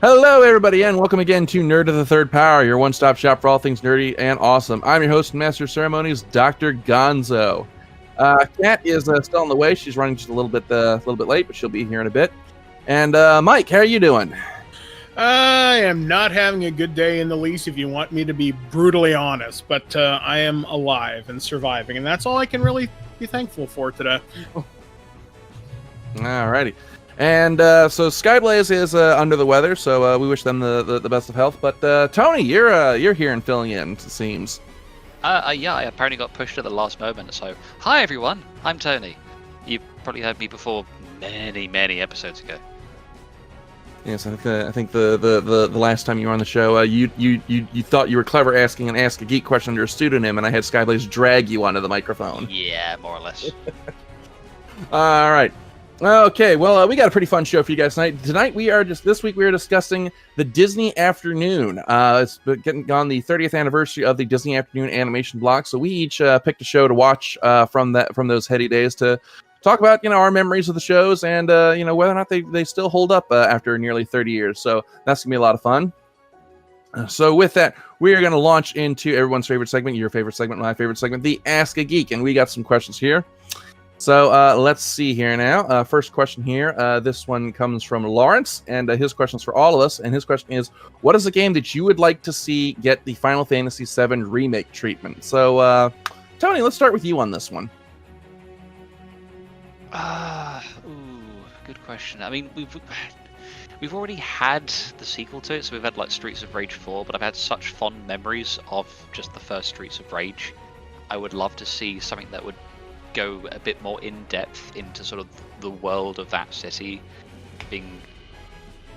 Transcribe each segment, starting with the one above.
Hello, everybody, and welcome again to Nerd of the Third Power, your one-stop shop for all things nerdy and awesome. I'm your host and master of ceremonies, Dr. Gonzo. Kat is still on the way. She's running just a little bit late, but she'll be here in a bit. And Mike, how are you doing? I am not having a good day in the least, if you want me to be brutally honest, but I am alive and surviving, and that's all I can really be thankful for today. Alrighty. And so Skyblaze is under the weather, so we wish them the best of health. But Tony, you're here and filling in, it seems. Yeah, I apparently got pushed at the last moment. So, hi everyone, I'm Tony. You've probably heard me before many episodes ago. Yes, I think the last time you were on the show, you thought you were clever asking an Ask a Geek question under a pseudonym, and I had Skyblaze drag you onto the microphone. Yeah, more or less. All right. Okay, well, we got a pretty fun show for you guys tonight. This week we are discussing the Disney Afternoon. It's getting on the 30th anniversary of the Disney Afternoon animation block, so we each picked a show to watch from those heady days to talk about, our memories of the shows and, whether or not they still hold up after nearly 30 years. So that's going to be a lot of fun. So with that, we are going to launch into everyone's favorite segment, your favorite segment, my favorite segment, the Ask a Geek. And we got some questions here. So let's see here now. First question here. This one comes from Lawrence, and his question is for all of us. And his question is, what is a game that you would like to see get the Final Fantasy VII Remake treatment? So, Tony, let's start with you on this one. Good question. I mean, we've already had the sequel to it, so we've had like Streets of Rage 4, but I've had such fond memories of just the first Streets of Rage. I would love to see something that would go a bit more in depth into sort of the world of that city.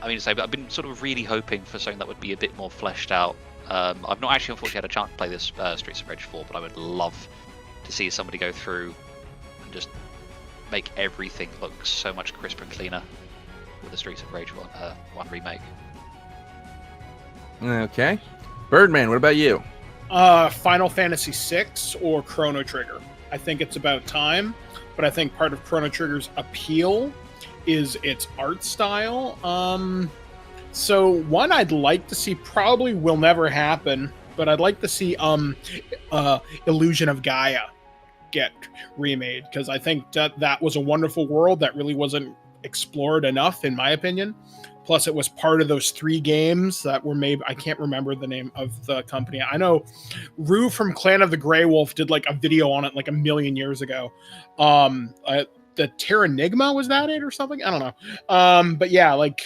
I've been sort of really hoping for something that would be a bit more fleshed out. I've not actually unfortunately had a chance to play this Streets of Rage 4, but I would love to see somebody go through and just make everything look so much crisper and cleaner with the Streets of Rage 1 remake. Okay. Birdman, what about you? Final Fantasy VI or Chrono Trigger. I think it's about time, but I think part of Chrono Trigger's appeal is its art style. So one I'd like to see, probably will never happen, but I'd like to see Illusion of Gaia get remade, because I think that was a wonderful world that really wasn't explored enough, in my opinion. Plus, it was part of those 3 games that were made. I can't remember the name of the company. I know Rue from Clan of the Grey Wolf did like a video on it like a million years ago. The Terranigma, was that it or something? I don't know. But yeah, like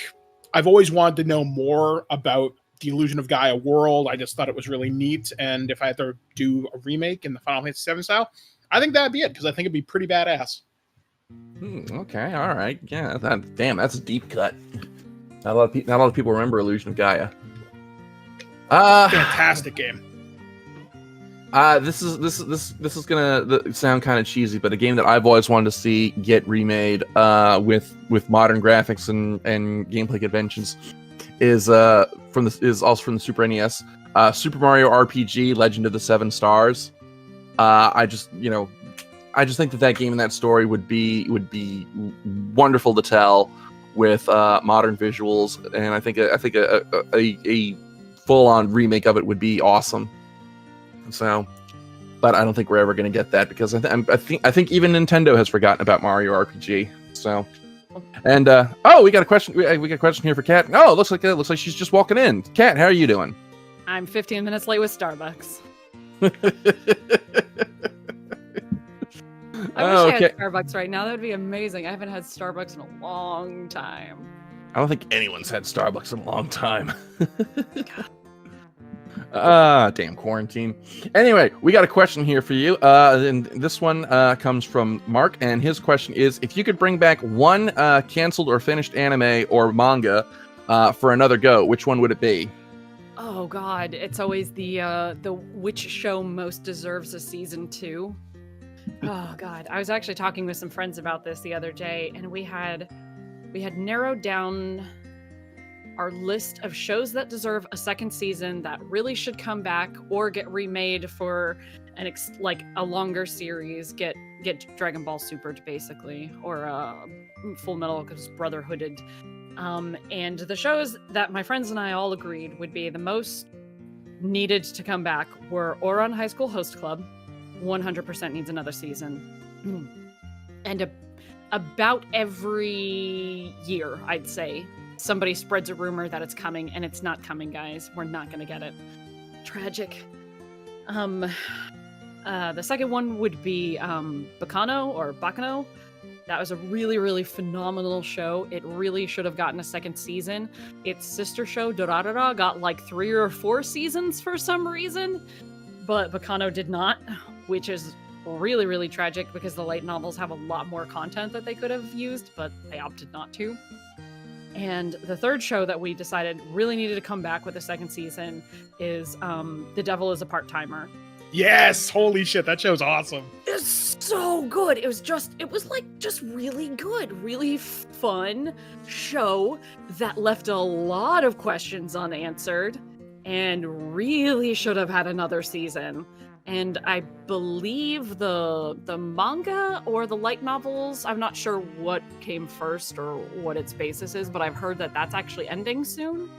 I've always wanted to know more about the Illusion of Gaia world. I just thought it was really neat. And if I had to do a remake in the Final Fantasy VII style, I think that'd be it, because I think it'd be pretty badass. Okay, all right. Yeah, that's a deep cut. Not a lot of people remember Illusion of Gaia. Fantastic game. This is gonna sound kind of cheesy, but a game that I've always wanted to see get remade with modern graphics and gameplay conventions is also from the Super NES. Super Mario RPG: Legend of the Seven Stars. I just think that game and that story would be wonderful to tell with modern visuals, and I think a full-on remake of it would be awesome. So, but I don't think we're ever going to get that, because I think even Nintendo has forgotten about Mario RPG. So, and we got a question. We got a question here for Kat. Oh, it looks like she's just walking in. Kat, how are you doing? I'm 15 minutes late with Starbucks. I wish I had Starbucks right now. That would be amazing. I haven't had Starbucks in a long time. I don't think anyone's had Starbucks in a long time. Damn quarantine. Anyway, we got a question here for you. And this one comes from Mark, and his question is, if you could bring back one canceled or finished anime or manga for another go, which one would it be? Oh God, it's always the which show most deserves a season 2. Oh God, I was actually talking with some friends about this the other day, and we had narrowed down our list of shows that deserve a second season, that really should come back or get remade for a longer series. Get Dragon Ball Super, basically, or Full Metal Brotherhooded. And the shows that my friends and I all agreed would be the most needed to come back were Ouran High School Host Club, 100% needs another season. And about every year, I'd say, somebody spreads a rumor that it's coming, and it's not coming, guys. We're not going to get it. Tragic. The second one would be Bacano. That was a really, really phenomenal show. It really should have gotten a second season. Its sister show, Durarara, got like 3 or 4 seasons for some reason, but Bacano did not, which is really, really tragic because the light novels have a lot more content that they could have used, but they opted not to. And the third show that we decided really needed to come back with a second season is The Devil is a Part-Timer. Yes, holy shit, that show's awesome. It's so good. It was just really good, really fun show that left a lot of questions unanswered and really should have had another season. And I believe the manga or the light novels, I'm not sure what came first or what its basis is, but I've heard that that's actually ending soon.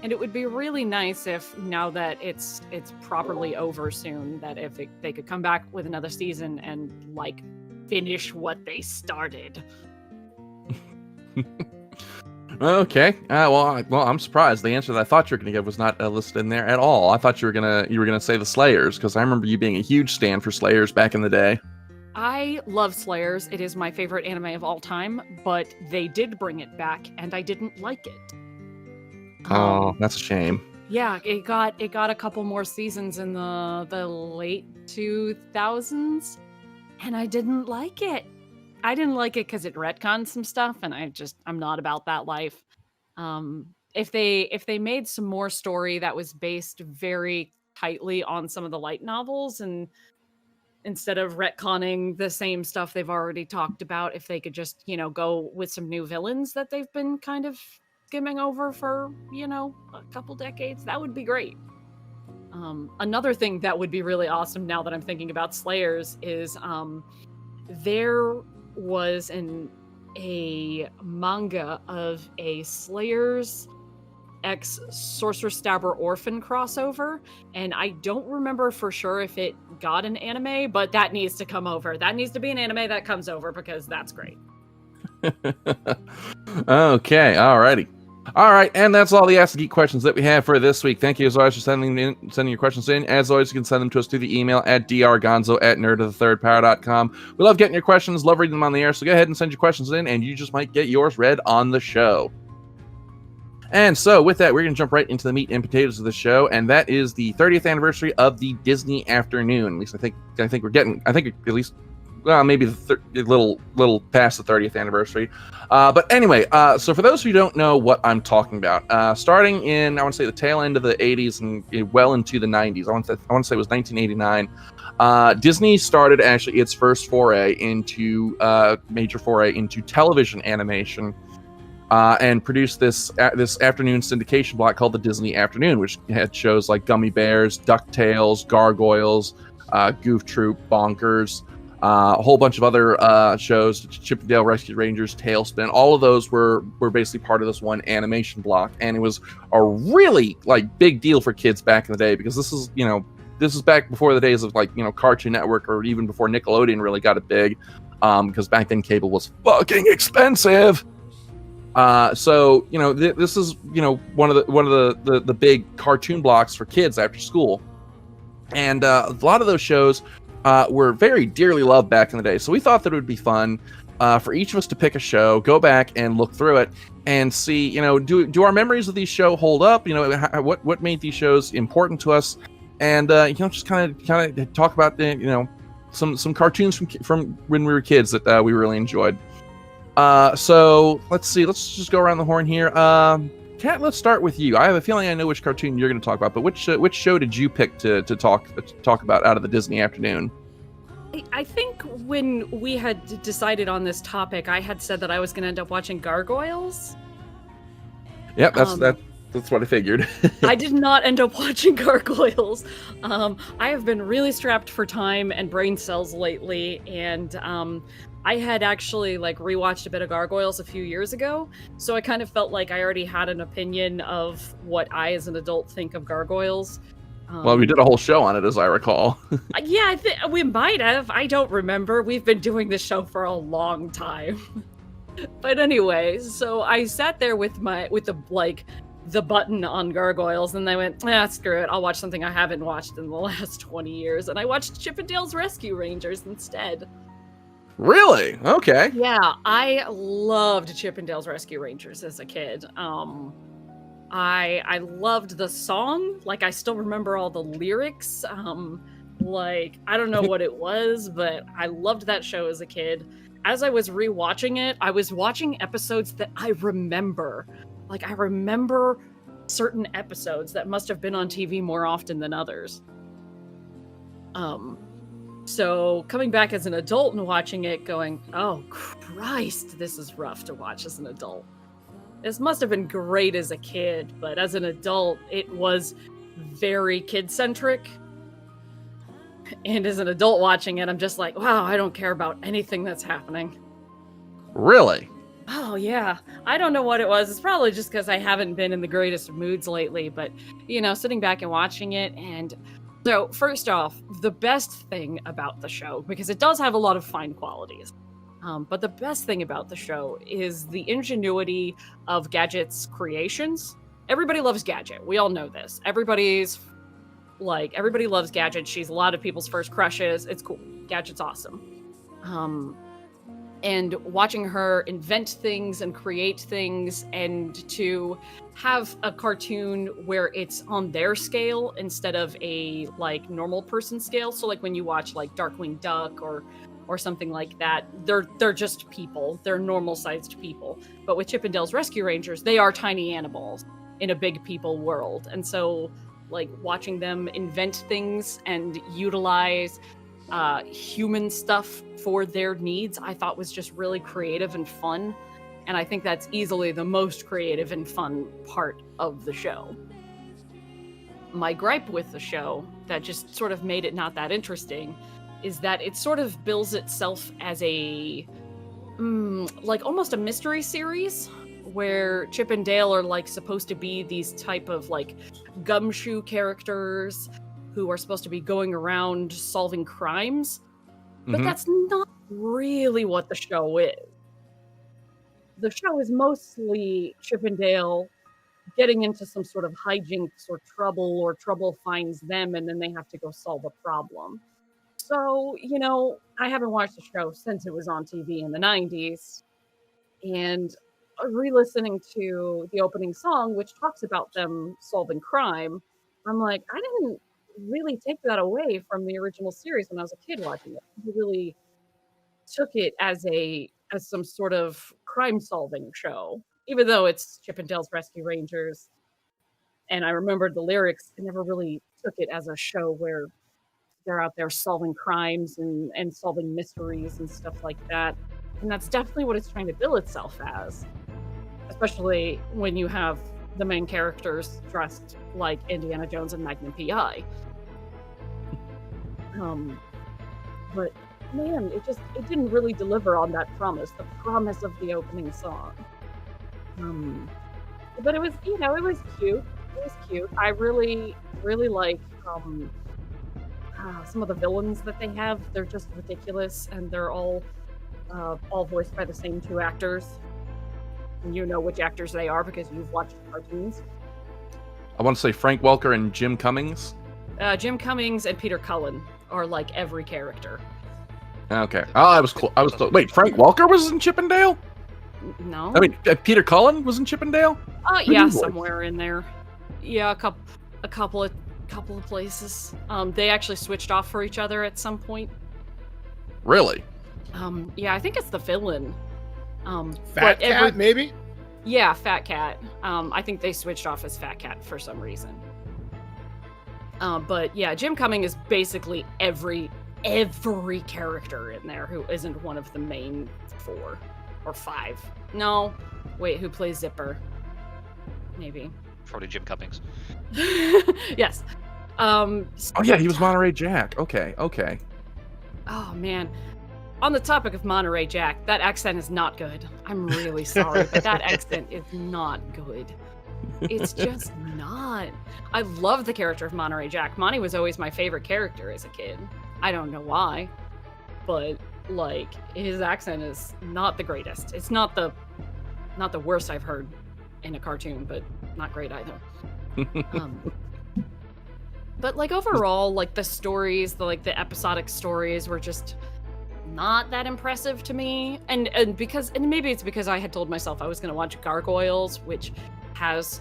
And it would be really nice if, now that it's properly over soon, that if they could come back with another season and, like, finish what they started. Okay. Well, I'm surprised. The answer that I thought you were going to give was not listed in there at all. I thought you were gonna say the Slayers, because I remember you being a huge stan for Slayers back in the day. I love Slayers. It is my favorite anime of all time, but they did bring it back, and I didn't like it. Oh, that's a shame. Yeah, it got a couple more seasons in the late 2000s, and I didn't like it. I didn't like it because it retconned some stuff, and I'm not about that life. If they made some more story that was based very tightly on some of the light novels, and instead of retconning the same stuff they've already talked about, if they could just, go with some new villains that they've been kind of skimming over for, a couple decades, that would be great. Another thing that would be really awesome now that I'm thinking about Slayers is there was a manga of a Slayers x Sorcerer Stabber Orphan crossover, and I don't remember for sure if it got an anime, but that needs to come over. That needs to be an anime that comes over, because that's great. Okay, alrighty. All right, and that's all the Ask the Geek questions that we have for this week. Thank you as always for sending your questions in. As always, you can send them to us through the email at drgonzo@nerdofthethirdpower.com. We love getting your questions, love reading them on the air, so go ahead and send your questions in, and you just might get yours read on the show. And so, with that, we're going to jump right into the meat and potatoes of the show, and that is the 30th anniversary of the Disney Afternoon. At least I think we're getting, at least, well, maybe the little past the 30th anniversary. But anyway, so for those who don't know what I'm talking about, starting in, I want to say, the tail end of the 80s and well into the 90s, I want to say it was 1989, Disney started actually its first major foray into television animation, and produced this afternoon syndication block called the Disney Afternoon, which had shows like Gummy Bears, DuckTales, Gargoyles, Goof Troop, Bonkers, a whole bunch of other shows, Chip 'n Dale Rescue Rangers, Tailspin. All of those were basically part of this one animation block, and it was a really big deal for kids back in the day, because this is back before the days of Cartoon Network, or even before Nickelodeon really got it big, because back then cable was fucking expensive. So this is one of the big cartoon blocks for kids after school, and a lot of those shows were very dearly loved back in the day. So we thought that it would be fun for each of us to pick a show, go back and look through it, and see, do our memories of these shows hold up? What made these shows important to us, and just kind of talk about some cartoons from when we were kids that we really enjoyed. So let's see. Let's just go around the horn here. Kat, let's start with you. I have a feeling I know which cartoon you're going to talk about, but which show did you pick to talk about out of the Disney Afternoon? I think when we had decided on this topic, I had said that I was going to end up watching Gargoyles. Yep, that's what I figured. I did not end up watching Gargoyles. I have been really strapped for time and brain cells lately, and I had actually like rewatched a bit of Gargoyles a few years ago, so I kind of felt like I already had an opinion of what I, as an adult, think of Gargoyles. Well, we did a whole show on it, as I recall. Yeah, I think we might have. I don't remember. We've been doing this show for a long time. But anyway, so I sat there with the button on Gargoyles, and I went, screw it. I'll watch something I haven't watched in the last 20 years, and I watched Chip 'n Dale's Rescue Rangers instead. Really? Okay. Yeah, I loved Chip 'n Dale's Rescue Rangers as a kid. I loved the song. Like, I still remember all the lyrics. Like, I don't know what it was, but I loved that show as a kid. As I was rewatching it, I was watching episodes that I remember. Like, I remember certain episodes that must have been on TV more often than others. So coming back as an adult and watching it going, oh Christ, this is rough to watch as an adult. This must have been great as a kid, but as an adult, it was very kid-centric. And as an adult watching it, I'm just like, wow, I don't care about anything that's happening. Really? Oh, yeah. I don't know what it was. It's probably just because I haven't been in the greatest of moods lately, but, sitting back and watching it. And so, first off, the best thing about the show, because it does have a lot of fine qualities, but the best thing about the show is the ingenuity of Gadget's creations. Everybody loves Gadget. We all know this. Everybody loves Gadget. She's a lot of people's first crushes. It's cool. Gadget's awesome. And watching her invent things and create things, and to have a cartoon where it's on their scale instead of a normal person scale. So like when you watch Darkwing Duck or something like that, they're just people. They're normal sized people. But with Chip 'n Dale's Rescue Rangers, they are tiny animals in a big people world. And so watching them invent things and utilize human stuff for their needs, I thought was just really creative and fun. And I think that's easily the most creative and fun part of the show. My gripe with the show that just sort of made it not that interesting is that it sort of bills itself as a almost a mystery series, where Chip and Dale are supposed to be these type of gumshoe characters who are supposed to be going around solving crimes. But that's not really what the show is. The show is mostly Chip and Dale getting into some sort of hijinks or trouble finds them, and then they have to go solve a problem. So, I haven't watched the show since it was on TV in the 90s. And re-listening to the opening song, which talks about them solving crime, I'm like, I didn't really take that away from the original series when I was a kid watching it. I really took it as some sort of crime-solving show, even though it's Chip 'n Dale's Rescue Rangers. And I remembered the lyrics. I never really took it as a show where they're out there solving crimes and solving mysteries and stuff like that. And that's definitely what it's trying to bill itself as, especially when you have the main characters dressed like Indiana Jones and Magnum P.I. But man, it didn't really deliver on that promise, the promise of the opening song. But it was, it was cute. It was cute. I really, really like some of the villains that they have. They're just ridiculous, and they're all voiced by the same two actors. And you know which actors they are because you've watched the cartoons. I want to say Frank Welker and Jim Cummings. Jim Cummings and Peter Cullen are every character. Okay. Oh, I was close. Wait, Frank Welker was in Chip 'n Dale? No. I mean, Peter Cullen was in Chip 'n Dale? Yeah, somewhere in there. Yeah, a couple of places. They actually switched off for each other at some point. Really? Yeah, I think it's the villain. Fat Cat, maybe? Yeah, Fat Cat. I think they switched off as Fat Cat for some reason. But yeah, Jim Cummings is basically every character in there who isn't one of the main 4 or 5. No, wait, who plays Zipper? Maybe. Probably Jim Cummings. Yes. Oh yeah, he was Monterey Jack. Okay. Oh man. on the topic of Monterey Jack, that accent is not good. I'm really sorry, but that accent is not good. It's just not. I love the character of Monterey Jack. Monty was always my favorite character as a kid. I don't know why, but like his accent is not the greatest. It's not the worst I've heard in a cartoon, but not great either. But like overall, like the stories, the episodic stories were just not that impressive to me. And maybe it's because I had told myself I was going to watch Gargoyles, which has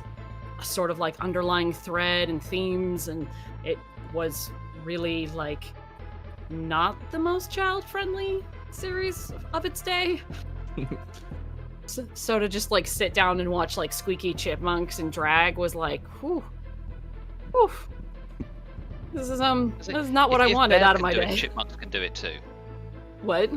a sort of like underlying thread and themes, and it was really like not the most child-friendly series of its day. So to just like sit down and watch like Squeaky Chipmunks and drag was like, whew. This is not what I wanted out of my day. Chipmunks can do it too. What?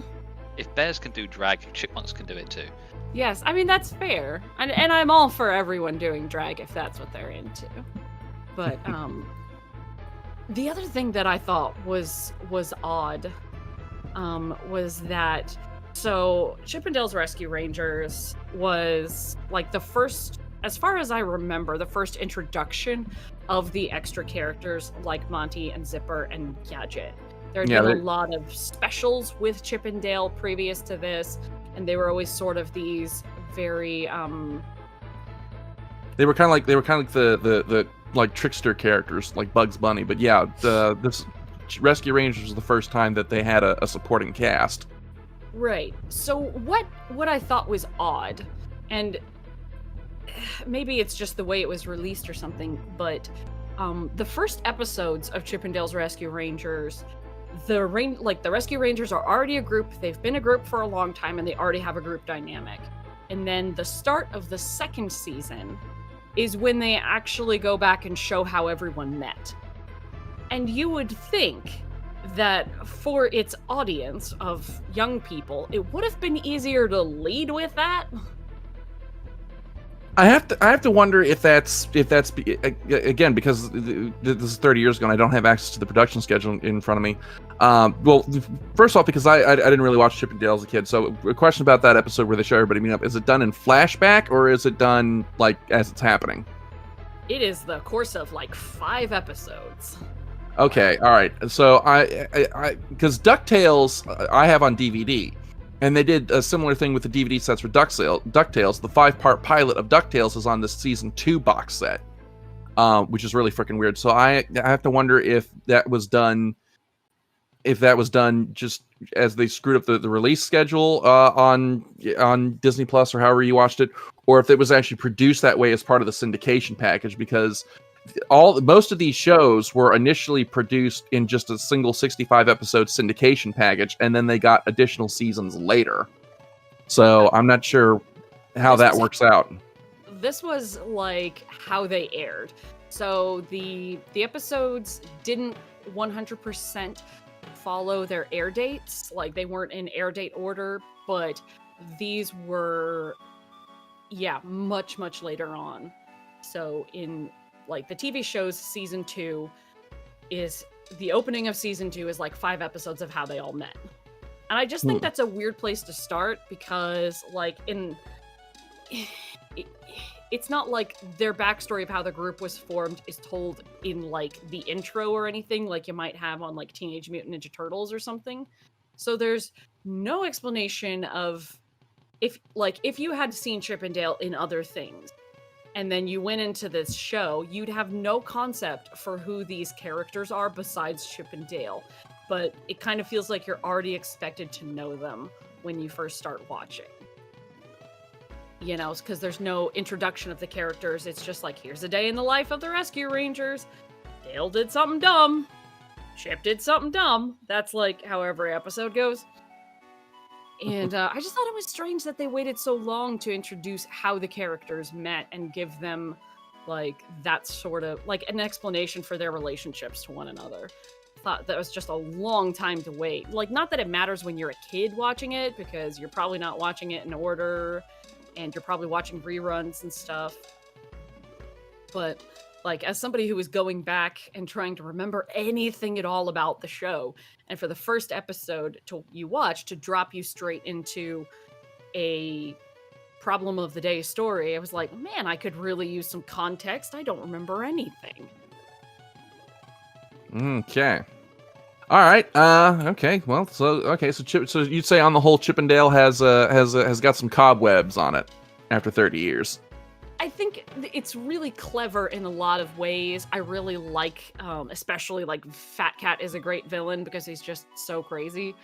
If bears can do drag, chipmunks can do it too. Yes, I mean that's fair, and I'm all for everyone doing drag if that's what they're into. But the other thing that I thought was odd was that Chip 'n Dale's Rescue Rangers was like the first, as far as I remember, the first introduction of the extra characters like Monty and Zipper and Gadget. There had been a lot of specials with Chip 'n Dale previous to this, and they were always sort of these very They were kind of like the like trickster characters like Bugs Bunny, but yeah, this Rescue Rangers was the first time that they had a supporting cast. Right. So what I thought was odd, and maybe it's just the way it was released or something, but the first episodes of Chip 'n Dale's Rescue Rangers, the Rescue Rangers are already a group. They've been a group for a long time, and they already have a group dynamic. And then the start of the second season is when they actually go back and show how everyone met. And you would think that for its audience of young people, it would have been easier to lead with that. I have to wonder if that's again, because this is 30 years ago and I don't have access to the production schedule in front of me. Well, first off, because I didn't really watch Chip 'n Dale as a kid, so a question about that episode where they show everybody meeting up: is it done in flashback or is it done like as it's happening? It is the course of like 5 episodes. Okay, all right. So I because DuckTales I have on DVD. And they did a similar thing with the DVD sets for DuckTales. The 5-part pilot of DuckTales is on the season 2 box set, which is really freaking weird. So I have to wonder if that was done just as they screwed up the release schedule on Disney Plus or however you watched it, or if it was actually produced that way as part of the syndication package, because most of these shows were initially produced in just a single 65-episode syndication package, and then they got additional seasons later. So I'm not sure how that works out. This was like how they aired. So the episodes didn't 100% follow their air dates. Like they weren't in air date order, but these were, much later on. So in like the TV show's season 2 is the opening of season 2 is like 5 episodes of how they all met. And I just think that's a weird place to start, because like it's not like their backstory of how the group was formed is told in like the intro or anything like you might have on like Teenage Mutant Ninja Turtles or something. So there's no explanation of if you had seen Chip 'n Dale in other things, and then you went into this show, you'd have no concept for who these characters are besides Chip 'n Dale. But it kind of feels like you're already expected to know them when you first start watching. You know, because there's no introduction of the characters. It's just like, here's a day in the life of the Rescue Rangers. Dale did something dumb. Chip did something dumb. That's like how every episode goes. And I just thought it was strange that they waited so long to introduce how the characters met and give them like that sort of like an explanation for their relationships to one another. I thought that was just a long time to wait. Like, not that it matters when you're a kid watching it, because you're probably not watching it in order and you're probably watching reruns and stuff. But Like, as somebody who was going back and trying to remember anything at all about the show, and for the first episode you watch to drop you straight into a problem of the day story, I was like, man, I could really use some context. I don't remember anything. Okay. All right. Okay. Well, so so you'd say on the whole, Chippendale has got some cobwebs on it after 30 years. I think it's really clever in a lot of ways. I really like, especially like Fat Cat is a great villain because he's just so crazy.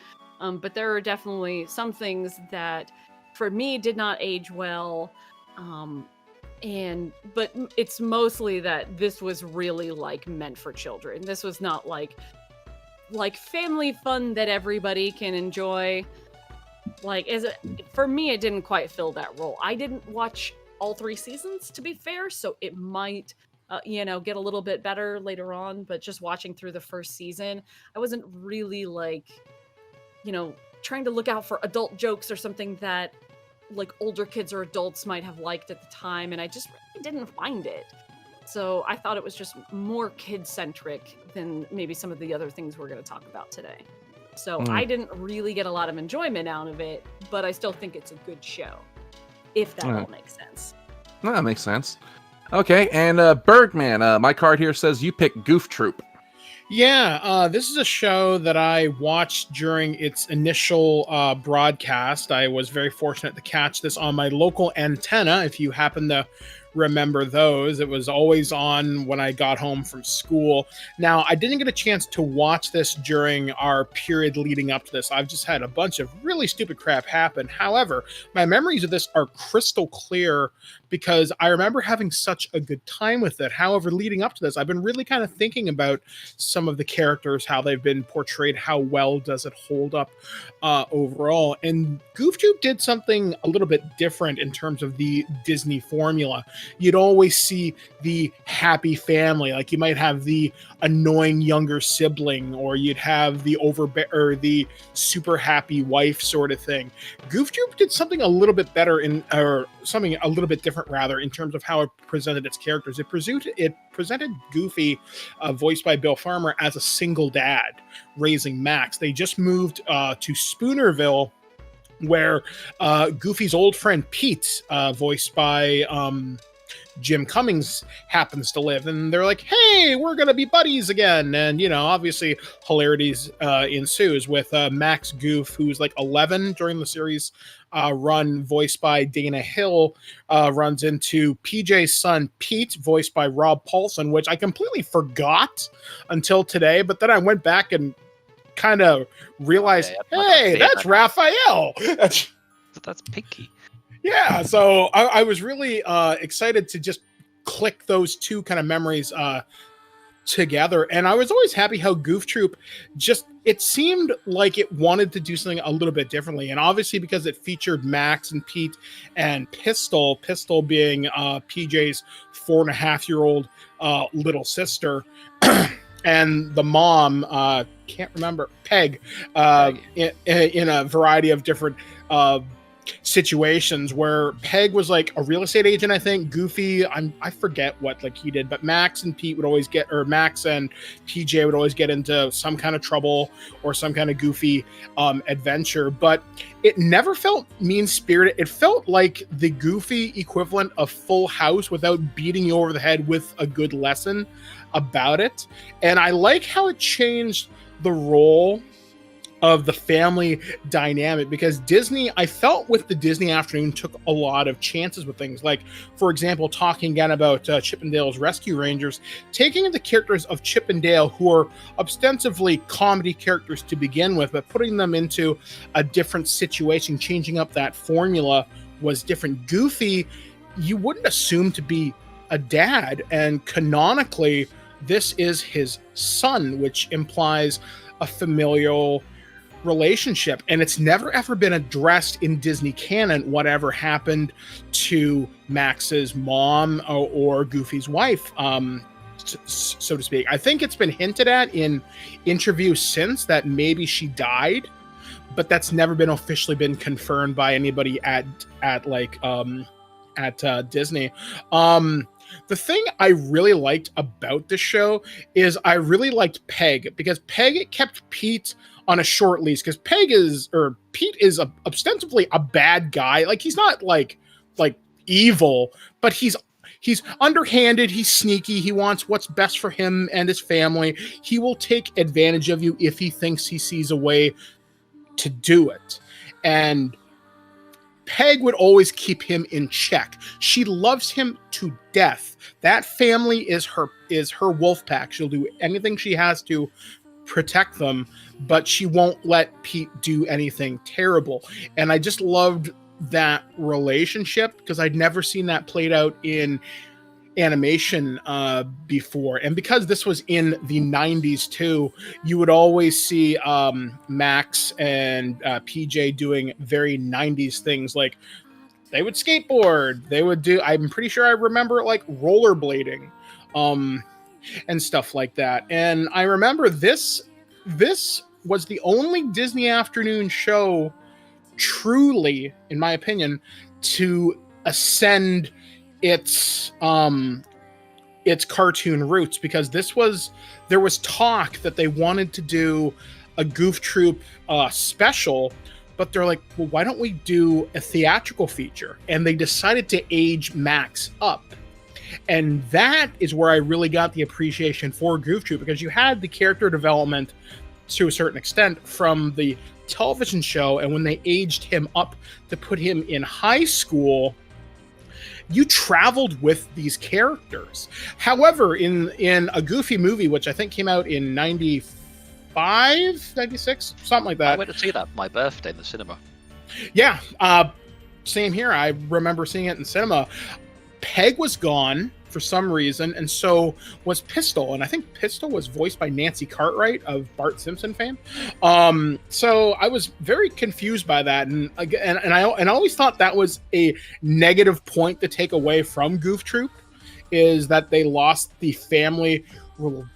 But there are definitely some things that, for me, did not age well. But it's mostly that this was really like meant for children. This was not like family fun that everybody can enjoy. Like, for me, it didn't quite fill that role. I didn't watch all 3 seasons, to be fair, so it might get a little bit better later on, but just watching through the first season, I wasn't really like trying to look out for adult jokes or something that like older kids or adults might have liked at the time, and I just really didn't find it. So I thought it was just more kid-centric than maybe some of the other things we're going to talk about today. So I didn't really get a lot of enjoyment out of it, but I still think it's a good show. If that all makes sense. No, that makes sense. Okay, and Bergman, my card here says you pick Goof Troop. Yeah, this is a show that I watched during its initial broadcast. I was very fortunate to catch this on my local antenna, if you happen to remember those. It was always on when I got home from school. Now, I didn't get a chance to watch this during our period leading up to this. I've just had a bunch of really stupid crap happen. However, my memories of this are crystal clear because I remember having such a good time with it. However, leading up to this, I've been really kind of thinking about some of the characters, how they've been portrayed, how well does it hold up overall. And Goof Troop did something a little bit different in terms of the Disney formula. You'd always see the happy family, like you might have the annoying younger sibling, or you'd have the super happy wife sort of thing. Goof Troop did something a little bit better something a little bit different rather in terms of how it presented its characters. It presented Goofy, voiced by Bill Farmer, as a single dad raising Max. They just moved to Spoonerville, where Goofy's old friend Pete, voiced by Jim Cummings, happens to live, and they're like, hey, we're gonna be buddies again. And obviously hilarities ensues with Max Goof, who's like 11 during the series run, voiced by Dana Hill, runs into PJ's son Pete, voiced by Rob Paulson, which I completely forgot until today, but then I went back and kind of realized, hey, that's Raphael. That's Pinky. Yeah, so I was really excited to just click those two kind of memories together. And I was always happy how Goof Troop it seemed like it wanted to do something a little bit differently. And obviously because it featured Max and Pete and Pistol being PJ's 4.5-year-old little sister. And the mom, can't remember, Peg, in a variety of different situations where Peg was like a real estate agent, I think. Goofy, I forget what he did, but Max and PJ would always get into some kind of trouble or some kind of goofy adventure, but it never felt mean-spirited. It felt like the Goofy equivalent of Full House without beating you over the head with a good lesson about it. And I like how it changed the role of the family dynamic, because Disney, I felt with the Disney Afternoon, took a lot of chances with things. Like, for example, talking again about Chippendale's Rescue Rangers, taking the characters of Chip and Dale, who are ostensibly comedy characters to begin with, but putting them into a different situation, changing up that formula was different. Goofy, you wouldn't assume to be a dad, and canonically, this is his son, which implies a familial relationship, and it's never ever been addressed in Disney canon whatever happened to Max's mom or Goofy's wife, so to speak. I think it's been hinted at in interviews since that maybe she died, but that's never been officially been confirmed by anybody at Disney. The thing I really liked about the show is I really liked Peg, because Peg kept Pete on a short leash, because Pete is ostensibly a bad guy. Like, he's not like evil, but he's underhanded, he's sneaky, he wants what's best for him and his family. He will take advantage of you if he thinks he sees a way to do it. And Peg would always keep him in check. She loves him to death. That family is her wolf pack. She'll do anything she has to protect them, but she won't let Pete do anything terrible. And I just loved that relationship, because I'd never seen that played out in animation before. And because this was in the 90s too, you would always see Max and PJ doing very 90s things. Like, they would skateboard, they would do, I'm pretty sure I remember like rollerblading and stuff like that. And I remember this was the only Disney Afternoon show truly, in my opinion, to ascend its cartoon roots, because there was talk that they wanted to do a Goof Troop special, but they're like, well, why don't we do a theatrical feature? And they decided to age Max up. And that is where I really got the appreciation for Goof Troop, because you had the character development to a certain extent from the television show, and when they aged him up to put him in high school, you traveled with these characters. However, in a Goofy movie, which I think came out in 95, 96, something like that. I went to see that for my birthday in the cinema. Yeah, same here. I remember seeing it in cinema. Peg was gone for some reason, and so was Pistol. And I think Pistol was voiced by Nancy Cartwright of Bart Simpson fame. So I was very confused by that, and I always thought that was a negative point to take away from Goof Troop, is that they lost the family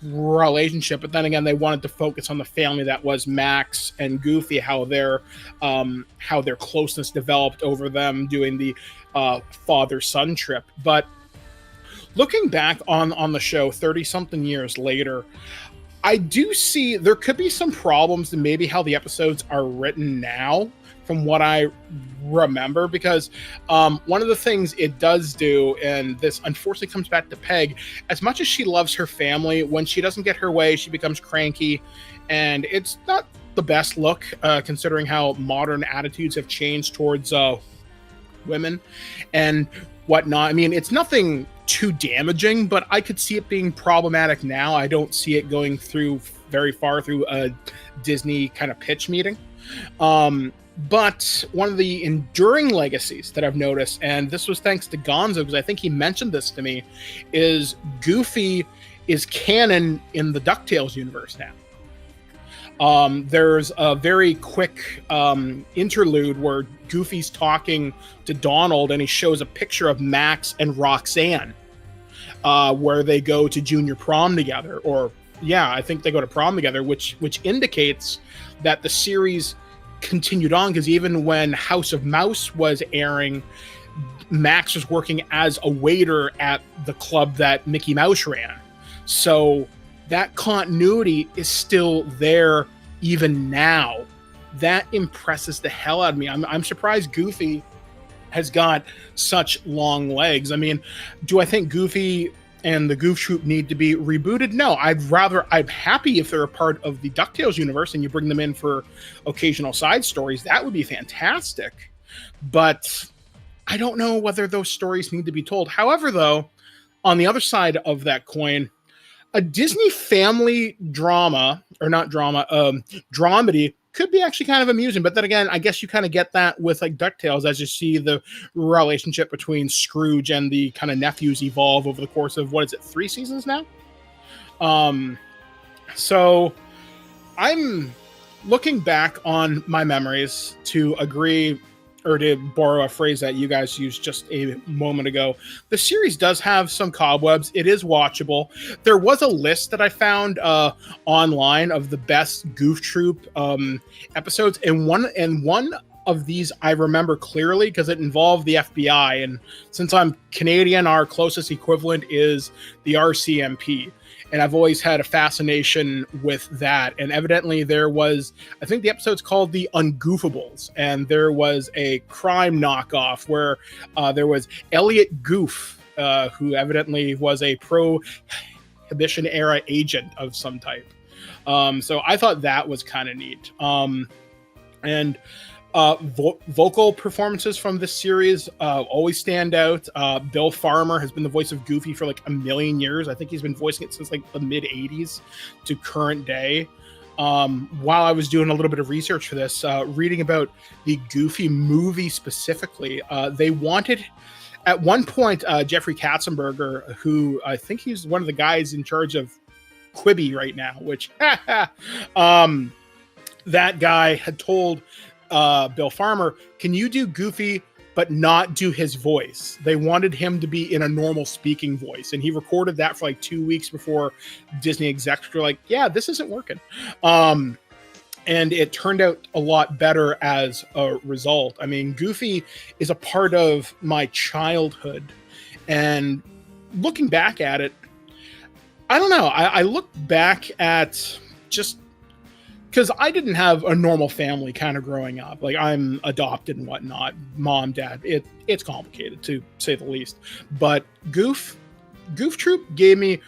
relationship. But then again, they wanted to focus on the family that was Max and Goofy, how their closeness developed over them doing the father-son trip. But looking back on the show 30-something years later, I do see there could be some problems in maybe how the episodes are written now, from what I remember, because one of the things it does do, and this unfortunately comes back to Peg, as much as she loves her family, when she doesn't get her way, she becomes cranky, and it's not the best look, considering how modern attitudes have changed towards women and whatnot. I mean, it's nothing too damaging, but I could see it being problematic now. I don't see it going through very far through a Disney kind of pitch meeting. But one of the enduring legacies that I've noticed, and this was thanks to Gonzo, because I think he mentioned this to me, is Goofy is canon in the DuckTales universe now. There's a very quick interlude where Goofy's talking to Donald, and he shows a picture of Max and Roxanne, where they go to junior prom together. Or, yeah, I think they go to prom together, which indicates that the series continued on, because even when House of Mouse was airing, Max was working as a waiter at the club that Mickey Mouse ran. So that continuity is still there even now. That impresses the hell out of me. I'm surprised Goofy has got such long legs. I mean, do I think Goofy and the Goof Troop need to be rebooted? No, I'm happy if they're a part of the DuckTales universe and you bring them in for occasional side stories. That would be fantastic. But I don't know whether those stories need to be told. However, though, on the other side of that coin, a Disney family drama, or not drama, dramedy could be actually kind of amusing. But then again, I guess you kind of get that with like DuckTales, as you see the relationship between Scrooge and the kind of nephews evolve over the course of, 3 seasons now? So I'm looking back on my memories to agree, or to borrow a phrase that you guys used just a moment ago. The series does have some cobwebs. It is watchable. There was a list that I found online of the best Goof Troop episodes, and one of these I remember clearly because it involved the FBI. And since I'm Canadian, our closest equivalent is the RCMP. And I've always had a fascination with that. And evidently there was, I think the episode's called The Ungoofables. And there was a crime knockoff where there was Elliot Goof, who evidently was a Prohibition era agent of some type. So I thought that was kind of neat. And vocal performances from this series always stand out. Bill Farmer has been the voice of Goofy for like a million years. I think he's been voicing it since like the mid 80s to current day. While I was doing a little bit of research for this, reading about the Goofy movie specifically, they wanted at one point Jeffrey Katzenberger, who I think he's one of the guys in charge of Quibi right now, which that guy had told Bill Farmer, can you do Goofy but not do his voice? They wanted him to be in a normal speaking voice, and he recorded that for like 2 weeks before Disney execs were like, yeah, this isn't working. And it turned out a lot better as a result. I mean, Goofy is a part of my childhood, and looking back at it, I don't know. I look back at just because I didn't have a normal family kind of growing up. Like, I'm adopted and whatnot, mom, dad. It's complicated to say the least. But Goof Troop gave me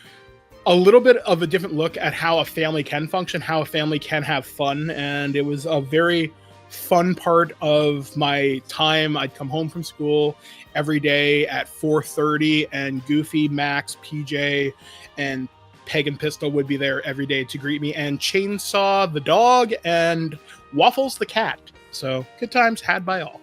a little bit of a different look at how a family can function, how a family can have fun, and it was a very fun part of my time. I'd come home from school every day at 4:30, and Goofy, Max, PJ, and Peg and Pistol would be there every day to greet me, and Chainsaw the dog, and Waffles the cat. So good times had by all.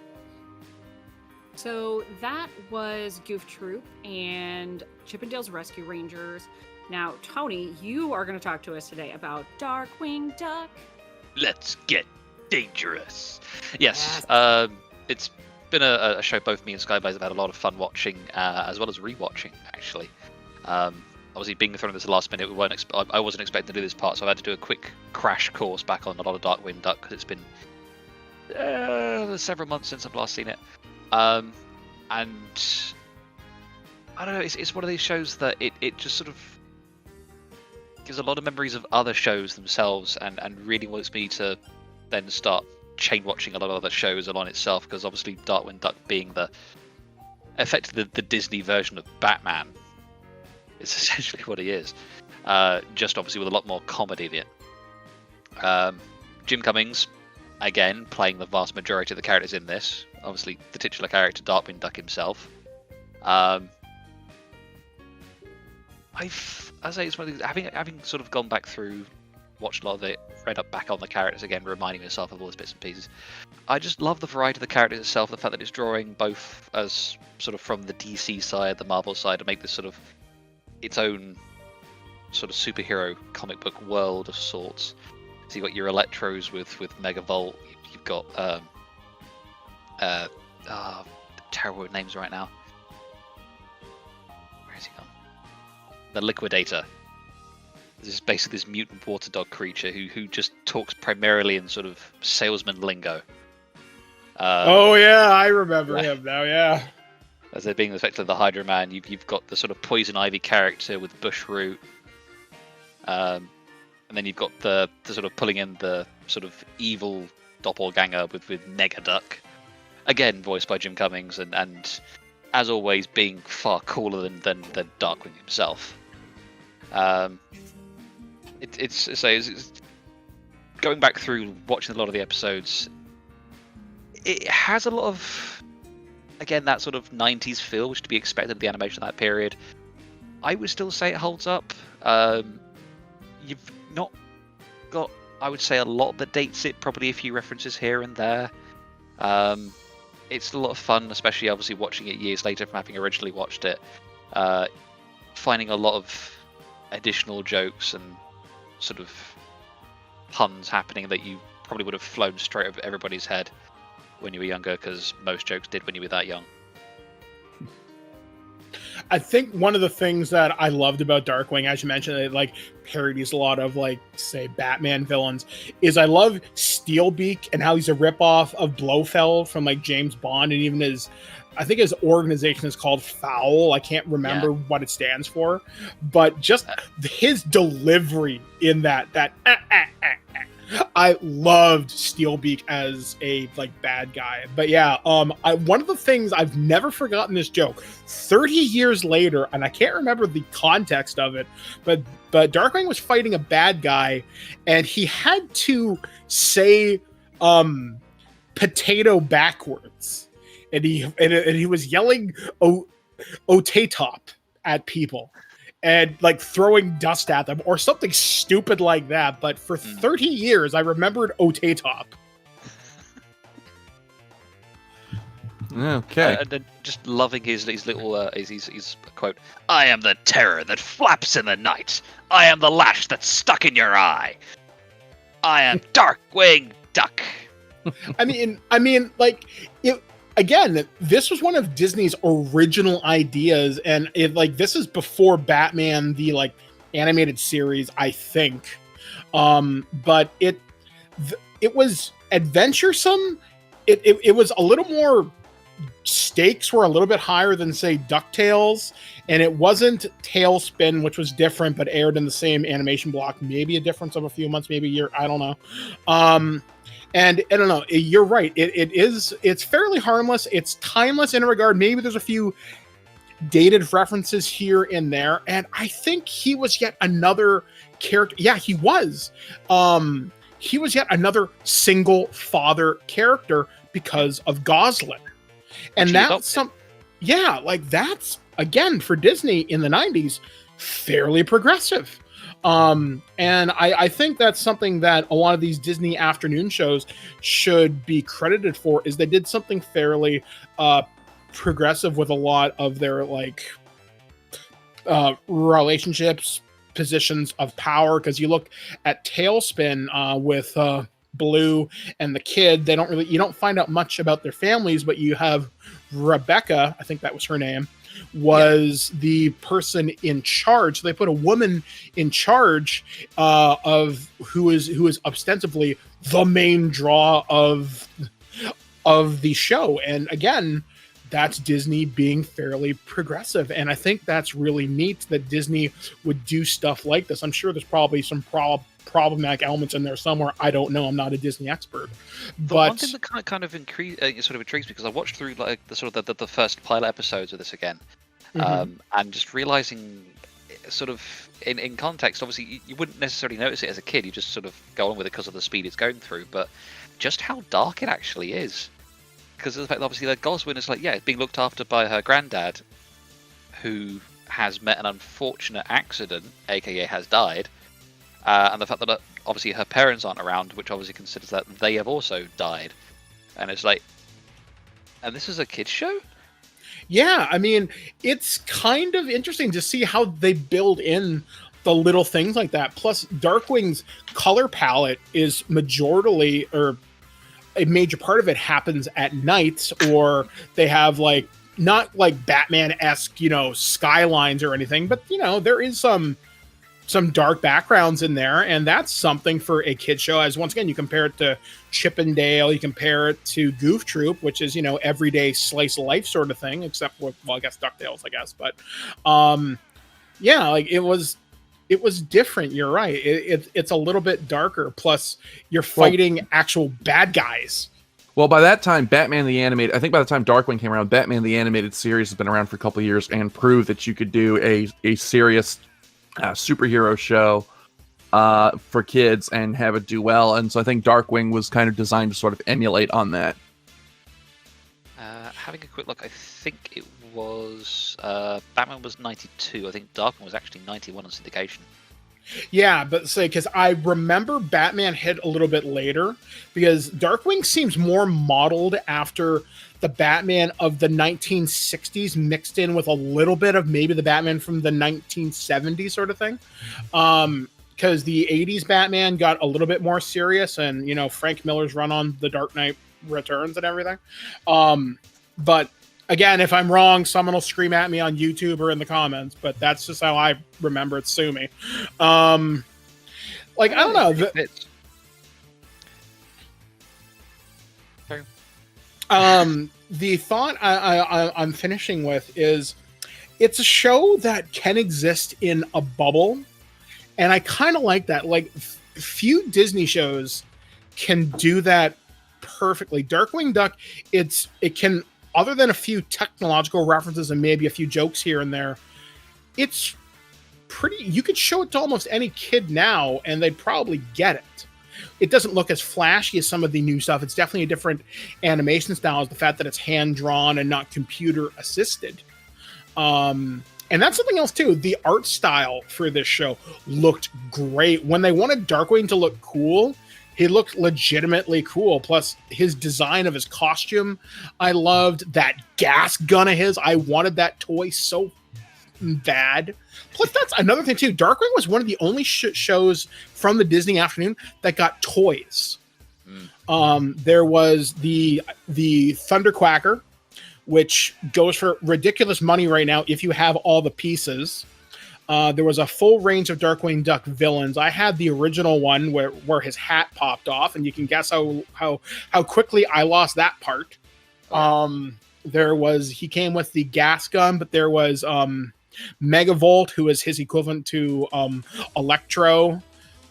So that was Goof Troop and Chippendale's Rescue Rangers. Now, Tony, you are going to talk to us today about Darkwing Duck. Let's get dangerous. Yes, it's been a show both me and Skyblaze have had a lot of fun watching, as well as rewatching, actually. Obviously, being thrown at this last minute, I wasn't expecting to do this part, so I had to do a quick crash course back on a lot of Darkwing Duck, because it's been several months since I've last seen it. And I don't know, it's one of these shows that it just sort of gives a lot of memories of other shows themselves, and really wants me to then start chain watching a lot of other shows along itself, because obviously Darkwing Duck being effectively the Disney version of Batman is essentially what he is, just obviously with a lot more comedy in it. Jim Cummings, again, playing the vast majority of the characters in this, obviously the titular character Darkwing Duck himself. It's one of these, having sort of gone back through, watched a lot of it, read up back on the characters again, reminding myself of all these bits and pieces. I just love the variety of the characters itself, the fact that it's drawing both as sort of from the DC side, the Marvel side, to make this sort of its own sort of superhero comic book world of sorts. So you've got your Electros with Megavolt, you've got terrible with names right now. Where is he gone? The Liquidator. This is basically this mutant water dog creature who just talks primarily in sort of salesman lingo. Oh yeah, I remember him now. Yeah. As they're being effectively the Hydra Man, you've got the sort of Poison Ivy character with Bushroot, and then you've got the sort of pulling in the sort of evil doppelganger with Negaduck, again voiced by Jim Cummings, and as always being far cooler than Darkwing himself. It's going back through watching a lot of the episodes. It has a lot of, again, that sort of 90s feel, which to be expected of the animation of that period. I would still say it holds up. You've not got, I would say, a lot that dates it, probably a few references here and there. It's a lot of fun, especially obviously watching it years later from having originally watched it. Finding a lot of additional jokes and sort of puns happening that you probably would have flown straight over everybody's head when you were younger, because most jokes did when you were that young. I think one of the things that I loved about Darkwing, as you mentioned, it like parodies a lot of like say Batman villains, is I love Steelbeak and how he's a ripoff of Blofeld from like James Bond, and even I think his organization is called Fowl. I can't remember what it stands for, but just his delivery in that I loved Steelbeak as a like bad guy. But yeah, one of the things I've never forgotten this joke 30 years later, and I can't remember the context of it, but Darkwing was fighting a bad guy and he had to say potato backwards, and he was yelling Otatop at people and like throwing dust at them or something stupid like that. But for 30 years, I remembered Otatop. Okay. And then just loving his little his quote. I am the terror that flaps in the night. I am the lash that's stuck in your eye. I am Darkwing Duck. I mean, like it. Again, this was one of Disney's original ideas, and this is before Batman the like animated series, I think. But it was adventuresome. It was a little more, stakes were a little bit higher than say DuckTales, and it wasn't Tailspin, which was different but aired in the same animation block. Maybe a difference of a few months, maybe a year. I don't know. And I don't know, you're right. It's fairly harmless. It's timeless in a regard. Maybe there's a few dated references here and there. And I think he was yet another character. Yeah, he was. He was yet another single father character because of Goslin. And that's that's again for Disney in the 90s, fairly progressive. And I think that's something that a lot of these Disney afternoon shows should be credited for, is they did something fairly progressive with a lot of their like relationships, positions of power. Because you look at Tailspin with Blue and the kid, you don't find out much about their families, but you have Rebecca, I think that was her name, was the person in charge. So they put a woman in charge of who is ostensibly the main draw of the show. And again, that's Disney being fairly progressive. And I think that's really neat that Disney would do stuff like this. I'm sure there's probably some problematic elements in there somewhere. I don't know. I'm not a Disney expert. But one thing that kind of intrigues me, because I watched through like the first pilot episodes of this again, and just realizing sort of in context, obviously you wouldn't necessarily notice it as a kid. You just sort of go on with it because of the speed it's going through, but just how dark it actually is. Because of the fact that obviously that Goswin is being looked after by her granddad, who has met an unfortunate accident, aka has died, and the fact that obviously her parents aren't around, which obviously considers that they have also died, and it's like, and this is a kids show. Yeah, I mean, it's kind of interesting to see how they build in the little things like that. Plus, Darkwing's color palette is majorly, or a major part of it happens at night, or they have like not like Batman-esque, skylines or anything, but there is some dark backgrounds in there, and that's something for a kid show. As once again, you compare it to Chip and Dale, you compare it to Goof Troop, which is everyday slice of life sort of thing, except with, well, I guess DuckTales, but yeah, like it was different. You're right. It's a little bit darker. Plus, you're fighting actual bad guys. Well, by that time, Batman the Animated, I think by the time Darkwing came around, Batman the Animated series has been around for a couple of years and proved that you could do a serious superhero show for kids and have it do well. And so I think Darkwing was kind of designed to sort of emulate on that. Having a quick look, I think it was Batman was 92. I think Darkwing was actually 91 on syndication. Yeah, but because I remember Batman hit a little bit later, because Darkwing seems more modeled after the Batman of the 1960s mixed in with a little bit of maybe the Batman from the 1970s sort of thing. Because the 80s Batman got a little bit more serious, and Frank Miller's run on The Dark Knight Returns and everything. But Again, if I'm wrong, someone will scream at me on YouTube or in the comments, but that's just how I remember it. Sue me. Like, I don't know. The thought I'm finishing with is it's a show that can exist in a bubble, and I kind of like that. Like, few Disney shows can do that perfectly. Darkwing Duck, it can, other than a few technological references and maybe a few jokes here and there, it's pretty. You could show it to almost any kid now, and they'd probably get it. It doesn't look as flashy as some of the new stuff. It's definitely a different animation style. Is the fact that it's hand drawn and not computer assisted. And that's something else too. The art style for this show looked great. When they wanted Darkwing to look cool, he looked legitimately cool. Plus, his design of his costume, I loved. That gas gun of his, I wanted that toy so bad. Plus, that's another thing too. Darkwing was one of the only shows from the Disney afternoon that got toys. There was the Thunderquacker, which goes for ridiculous money right now if you have all the pieces. There was a full range of Darkwing Duck villains. I had the original one where his hat popped off, and you can guess how quickly I lost that part. He came with the gas gun, but there was Megavolt, who is his equivalent to Electro.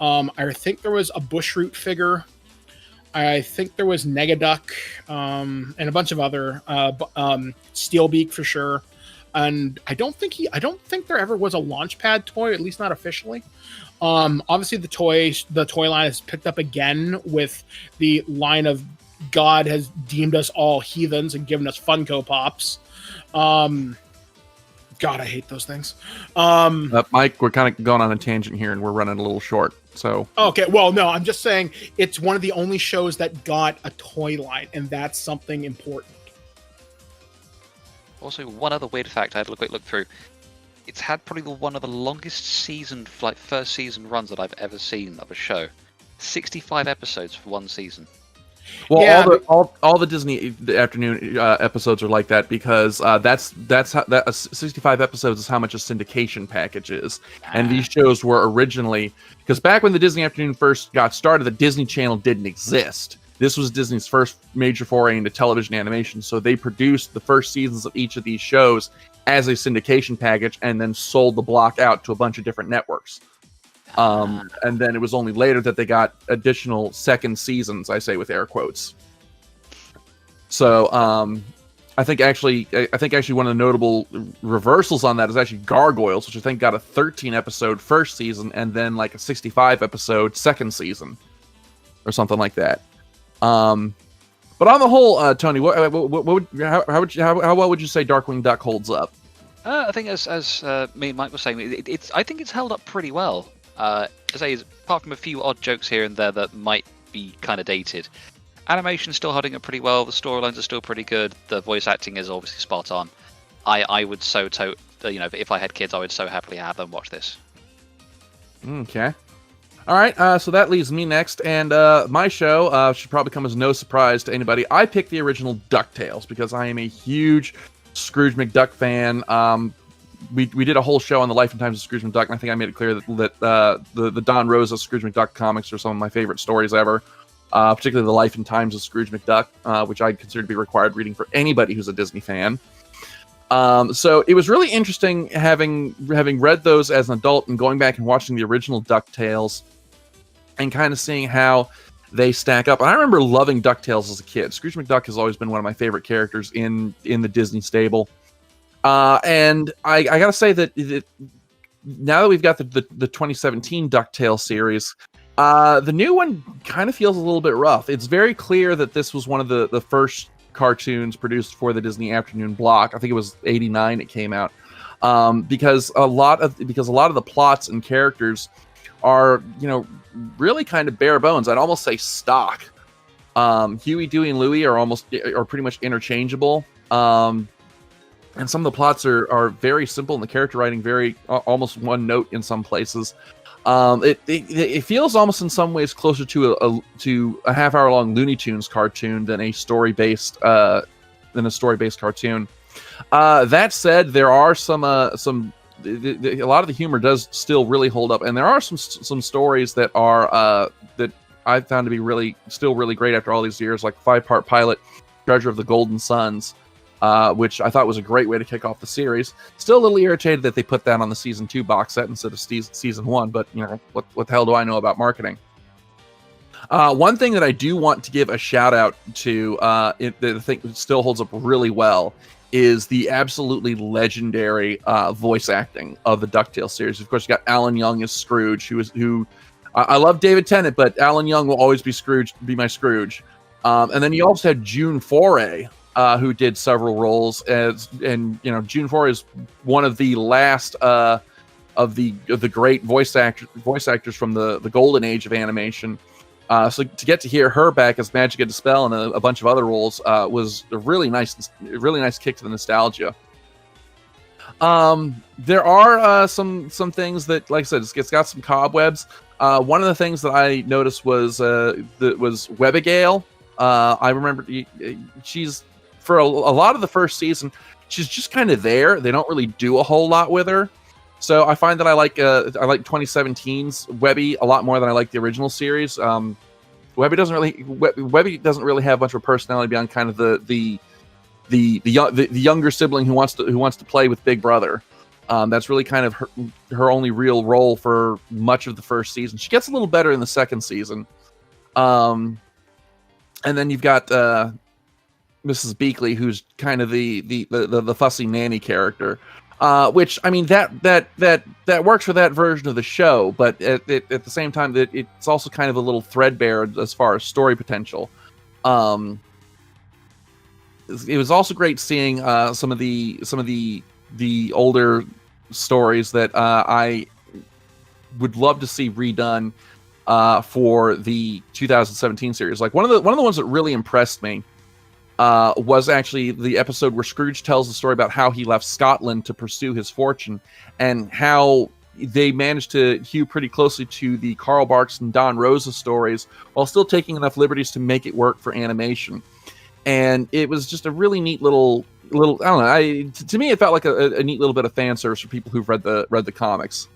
I think there was a Bushroot figure. I think there was Negaduck, and a bunch of other Steelbeak for sure. And I don't think there ever was a Launchpad toy, at least not officially. Obviously, the toy line is picked up again with the line of God has deemed us all heathens and given us Funko Pops. God, I hate those things. Mike, we're kind of going on a tangent here, and we're running a little short. So okay, well, no, I'm just saying it's one of the only shows that got a toy line, and that's something important. Also, one other weird fact I had a quick look through. It's had probably one of the longest season, like first season runs that I've ever seen of a show. 65 episodes for one season. Well, Yeah, all the Disney afternoon episodes are like that because that's 65 episodes is how much a syndication package is, and these shows were originally, because back when the Disney afternoon first got started, the Disney Channel didn't exist. This was Disney's first major foray into television animation, so they produced the first seasons of each of these shows as a syndication package, and then sold the block out to a bunch of different networks. And then it was only later that they got additional second seasons, I say with air quotes. So I think actually one of the notable reversals on that is actually Gargoyles, which I think got a 13 episode first season and then like a 65 episode second season or something like that. But on the whole, Tony, how well would you say Darkwing Duck holds up? I think as me and Mike were saying, I think it's held up pretty well. To say, apart from a few odd jokes here and there that might be kind of dated, animation's still holding up pretty well. The storylines are still pretty good. The voice acting is obviously spot on. I would if I had kids, I would so happily have them watch this. Okay. All right. So that leaves me next, and my show should probably come as no surprise to anybody. I picked the original DuckTales because I am a huge Scrooge McDuck fan. We did a whole show on the life and times of Scrooge McDuck, and I think I made it clear that the Don Rosa Scrooge McDuck comics are some of my favorite stories ever, particularly the life and times of Scrooge McDuck, which I'd consider to be required reading for anybody who's a Disney fan. So it was really interesting having read those as an adult and going back and watching the original DuckTales and kind of seeing how they stack up. And I remember loving DuckTales as a kid. Scrooge McDuck has always been one of my favorite characters in the Disney stable. And I gotta say that now that we've got the 2017 DuckTales series, the new one kind of feels a little bit rough. It's very clear that this was one of the first cartoons produced for the Disney afternoon block. I think it was 89 it came out, because a lot of the plots and characters are really kind of bare bones. I'd almost say stock. Huey, Dewey, and Louie are pretty much interchangeable. And some of the plots are very simple, and the character writing very almost one note in some places. It feels almost in some ways closer to a half-hour long Looney Tunes cartoon than a story-based cartoon. That said, there are some a lot of the humor does still really hold up, and there are some stories that are that I found to be still really great after all these years, like 5-part pilot, Treasure of the Golden Suns, which I thought was a great way to kick off the series. Still a little irritated that they put that on the season 2 box set instead of season 1, but what the hell do I know about marketing? One thing that I do want to give a shout out to, that I think still holds up really well, is the absolutely legendary voice acting of the DuckTales series. Of course, you got Alan Young as Scrooge, who I love David Tennant, but Alan Young will always be my Scrooge. And then you also had June Foray, who did several roles and June Foray is one of the last of the great voice actors from the golden age of animation. So to get to hear her back as Magica De Spell and a bunch of other roles was a really nice kick to the nostalgia. There are some things that, like I said, it's got some cobwebs. One of the things that I noticed was Webigail. I remember she's for a lot of the first season, she's just kind of there. They don't really do a whole lot with her. So I find that I like 2017's Webby a lot more than I like the original series. Webby doesn't really have much of a personality beyond kind of the younger sibling who wants to play with Big Brother. That's really kind of her only real role for much of the first season. She gets a little better in the second season. And then you've got Mrs. Beakley, who's kind of the fussy nanny character. Which, I mean, that works for that version of the show, but at the same time, it's also kind of a little threadbare as far as story potential. It was also great seeing some of the older stories that I would love to see redone for the 2017 series. Like one of the ones that really impressed me was actually the episode where Scrooge tells the story about how he left Scotland to pursue his fortune, and how they managed to hew pretty closely to the Carl Barks and Don Rosa stories while still taking enough liberties to make it work for animation. And it was just a really neat little I don't know. To me, it felt like a neat little bit of fan service for people who've read the comics.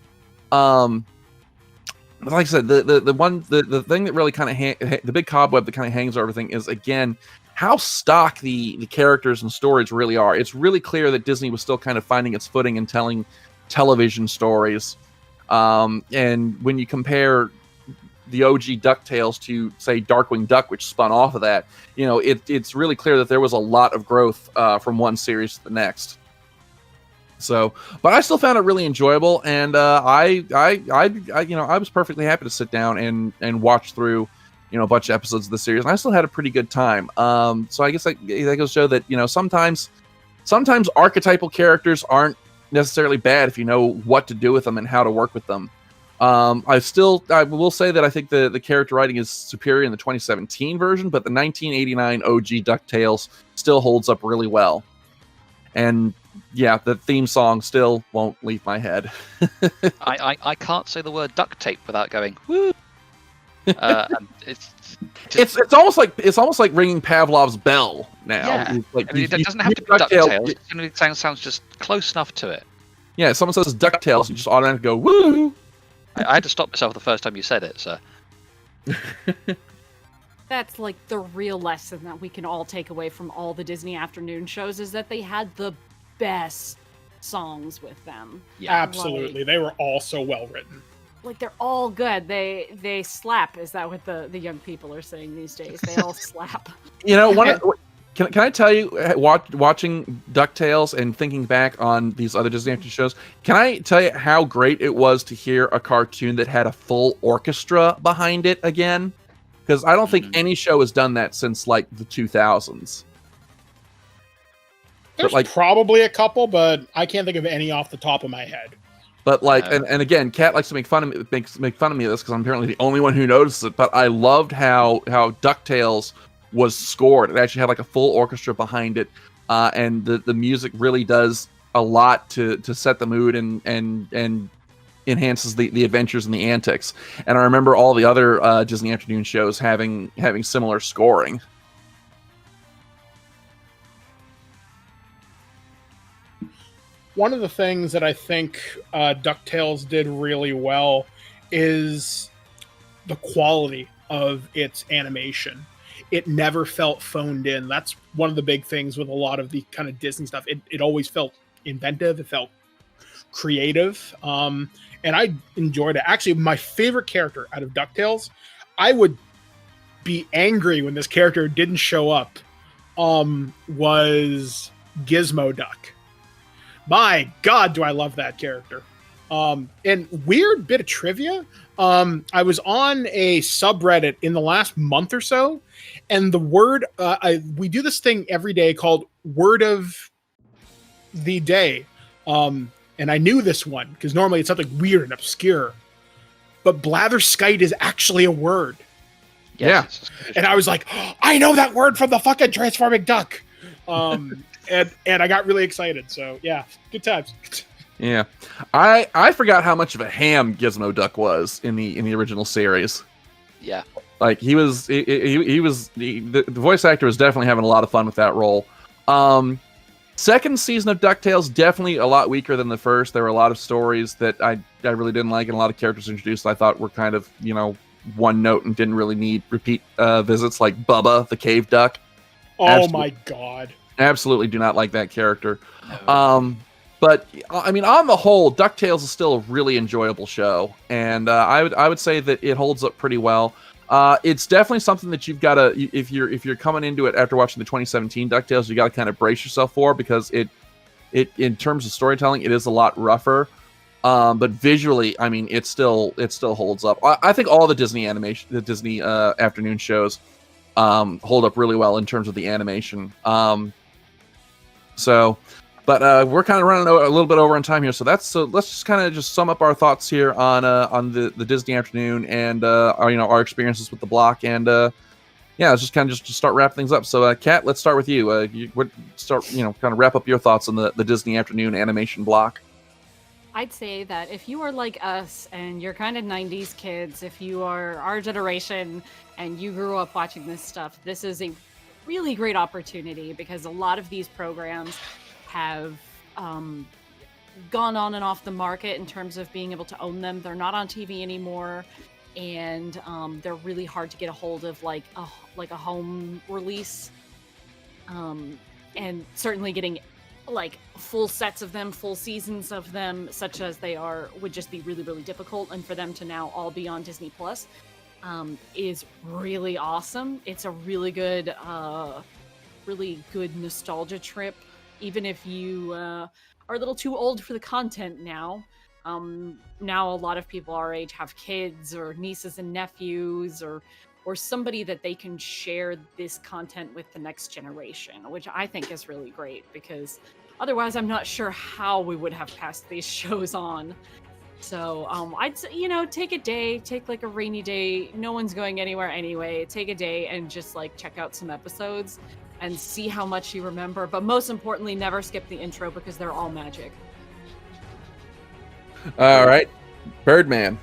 But like I said, the thing that really kind of the big cobweb that kind of hangs over everything is, again, how stock the characters and stories really are. It's really clear that Disney was still kind of finding its footing in telling television stories. And when you compare the OG DuckTales to, say, Darkwing Duck, which spun off of that, it's really clear that there was a lot of growth from one series to the next. So, but I still found it really enjoyable, and I was perfectly happy to sit down and watch through a bunch of episodes of the series, and I still had a pretty good time. So I guess that goes to show that sometimes archetypal characters aren't necessarily bad if you know what to do with them and how to work with them. I will say that I think the character writing is superior in the 2017 version, but the 1989 OG DuckTales still holds up really well. And yeah, the theme song still won't leave my head. I can't say the word duct tape without going woo. It's almost like ringing Pavlov's bell now. Yeah. Like, it doesn't have to be DuckTales. It generally sounds just close enough to it. Yeah, if someone says DuckTales, you just automatically go woo. I had to stop myself the first time you said it, so. That's like the real lesson that we can all take away from all the Disney afternoon shows, is that they had the best songs with them. Yeah, absolutely. They were all so well written. Like, they're all good. They slap. Is that what the young people are saying these days? They all slap. Can I tell you, watching DuckTales and thinking back on these other Disney action shows, can I tell you how great it was to hear a cartoon that had a full orchestra behind it again? Because I don't think any show has done that since, like, the 2000s. There's probably a couple, but I can't think of any off the top of my head. But and again, Kat likes to make fun of me of this because I'm apparently the only one who notices it. But I loved how DuckTales was scored. It actually had like a full orchestra behind it, and the music really does a lot to set the mood and enhances the adventures and the antics. And I remember all the other Disney afternoon shows having similar scoring. one of the things that I think DuckTales did really well is the quality of its animation. It never felt phoned in. That's one of the big things with a lot of the kind of Disney stuff. It always felt inventive. It felt creative. And I enjoyed it. Actually, my favorite character out of DuckTales, I would be angry when this character didn't show up, was Gizmo Duck. My God, do I love that character. And weird bit of trivia. I was on a subreddit in the last month or so, and the word, we do this thing every day called Word of the Day. And I knew this one because normally it's something weird and obscure, but blatherskite is actually a word. Yes. And I was like, oh, I know that word from the fucking Transforming Duck. And I got really excited. So yeah, good times. Yeah, I forgot how much of a ham Gizmo Duck was in the original series. Yeah. Like he was the voice actor was definitely having a lot of fun with that role. Second season of DuckTales definitely a lot weaker than the first. There were a lot of stories that I really didn't like, and a lot of characters introduced I thought were kind of one note and didn't really need repeat visits, like Bubba the Cave Duck. Oh my God! Absolutely do not like that character. No. But I mean, on the whole, DuckTales is still a really enjoyable show, and I would say that it holds up pretty well. It's definitely something that you've got to, if you're coming into it after watching the 2017 DuckTales, you got to kind of brace yourself for, because it in terms of storytelling, it is a lot rougher. But visually, I mean, it still holds up. I think all the Disney afternoon shows hold up really well in terms of the animation. But we're kind of running a little bit over on time here, so let's just kind of just sum up our thoughts here on the Disney afternoon and our experiences with the block, and let's just kind of just start wrapping things up. So, Kat, let's start with you. Kind of wrap up your thoughts on the Disney afternoon animation block. I'd say that if you are like us and you're kind of 90s kids, if you are our generation and you grew up watching this stuff, this is a really great opportunity, because a lot of these programs have gone on and off the market in terms of being able to own them. They're not on TV anymore, and they're really hard to get a hold of, like a home release. And certainly getting like full sets of them, full seasons of them, such as they are, would just be really, really difficult. And for them to now all be on Disney Plus is really awesome. It's a really good nostalgia trip. Even if you are a little too old for the content now. Now a lot of people our age have kids or nieces and nephews or somebody that they can share this content with the next generation, which I think is really great, because otherwise I'm not sure how we would have passed these shows on. So I'd say, take a day, take like a rainy day. No one's going anywhere anyway. Take a day and just like check out some episodes and see how much you remember. But most importantly, never skip the intro, because they're all magic. All right, Birdman.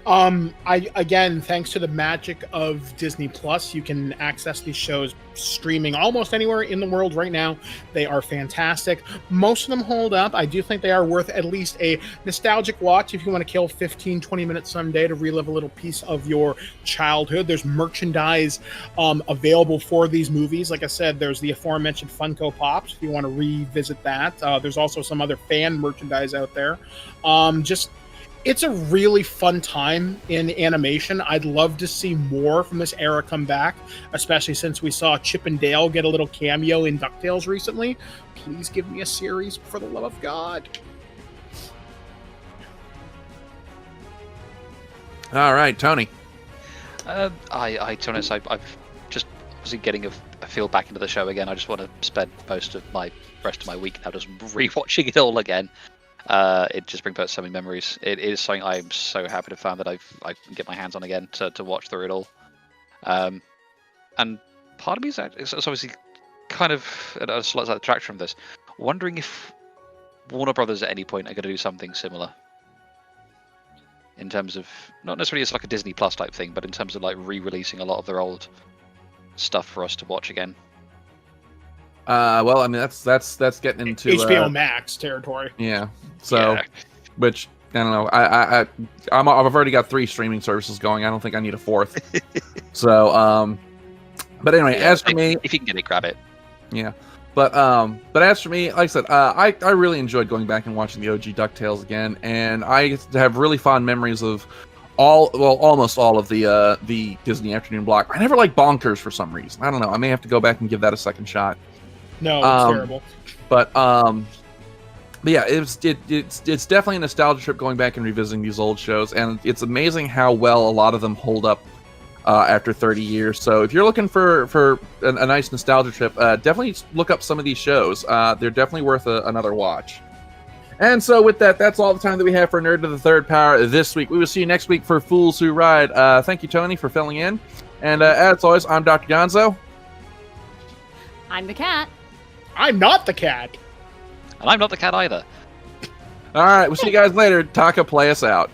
Again, thanks to the magic of Disney Plus, you can access these shows streaming almost anywhere in the world right now. They are fantastic. Most of them hold up. I do think they are worth at least a nostalgic watch if you want to kill 15-20 minutes someday to relive a little piece of your childhood. There's merchandise available for these movies. Like I said, there's the aforementioned Funko Pops if you want to revisit that. There's also some other fan merchandise out there. It's a really fun time in animation. I'd love to see more from this era come back, especially since we saw Chip and Dale get a little cameo in DuckTales recently. Please give me a series, for the love of God. All right, Tony. To be honest, I've just obviously getting a feel back into the show again. I just want to spend most of my rest of my week now just rewatching it all again. It just brings back so many memories. It is something I'm so happy to find that I can get my hands on again to watch through it all. And part of me is it's obviously kind of a slight detraction from this, wondering if Warner Brothers at any point are going to do something similar. In terms of, not necessarily as like a Disney Plus type thing, but in terms of like re-releasing a lot of their old stuff for us to watch again. Well, I mean that's getting into HBO Max territory. Yeah. So, Yeah. which I don't know. I've already got 3 streaming services going. I don't think I need a 4th. So, but anyway, Yeah, as for me, if you can get it, grab it. yeah. But as for me, like I said, I really enjoyed going back and watching the OG DuckTales again, and I have really fond memories of almost all of the Disney Afternoon block. I never liked Bonkers for some reason. I don't know. I may have to go back and give that a second shot. No, it's terrible. But yeah, it's definitely a nostalgia trip going back and revisiting these old shows, and it's amazing how well a lot of them hold up after 30 years. So if you're looking for a nice nostalgia trip, definitely look up some of these shows. They're definitely worth another watch. And so with that, that's all the time that we have for Nerd to the Third Power this week. We will see you next week for Fools Who Ride. Thank you, Tony, for filling in. And as always, I'm Dr. Gonzo. I'm the cat. I'm not the cat. And I'm not the cat either. All right, we'll see you guys later. Taka, play us out.